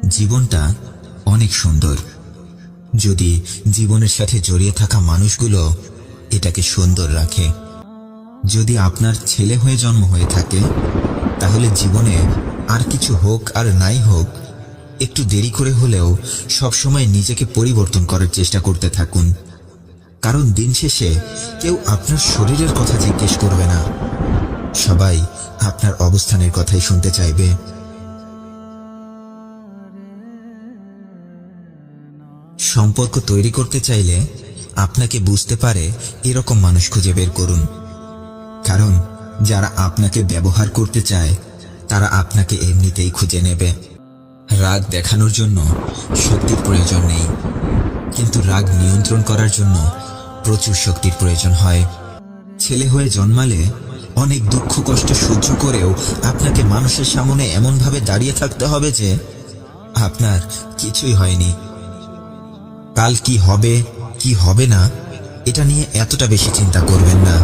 জীবনটা অনেক সুন্দর যদি জীবনের সাথে জড়িয়ে থাকা মানুষগুলো এটাকে সুন্দর রাখে। যদি আপনার ছেলে হয়ে জন্ম হয়ে থাকে তাহলে জীবনে আর কিছু হোক আর নাই হোক একটু দেরি করে হলেও সবসময় নিজেকে পরিবর্তন করার চেষ্টা করতে থাকুন, কারণ দিন শেষে কেউ আপনার শরীরের কথা জিজ্ঞেস করবে না, সবাই আপনার অবস্থানের কথাই শুনতে চাইবে। সম্পর্ক তৈরি করতে চাইলে আপনাকে বুঝতে পারে এরকম মানুষ খুঁজে বের করুন, কারণ যারা আপনাকে ব্যবহার করতে চায় তারা আপনাকে এমনিতেই খুঁজে নেবে। রাগ দেখানোর জন্য শক্তির প্রয়োজন নেই, কিন্তু রাগ নিয়ন্ত্রণ করার জন্য প্রচুর শক্তির প্রয়োজন হয়। ছেলে হয়ে জন্মালে অনেক দুঃখ কষ্ট সহ্য করেও আপনাকে মানুষের সামনে এমনভাবে দাঁড়িয়ে থাকতে হবে যে আপনার কিছুই হয়নি। কাল কি হবে কি হবে না এটা নিয়ে এতটা বেশি চিন্তা করবেন না।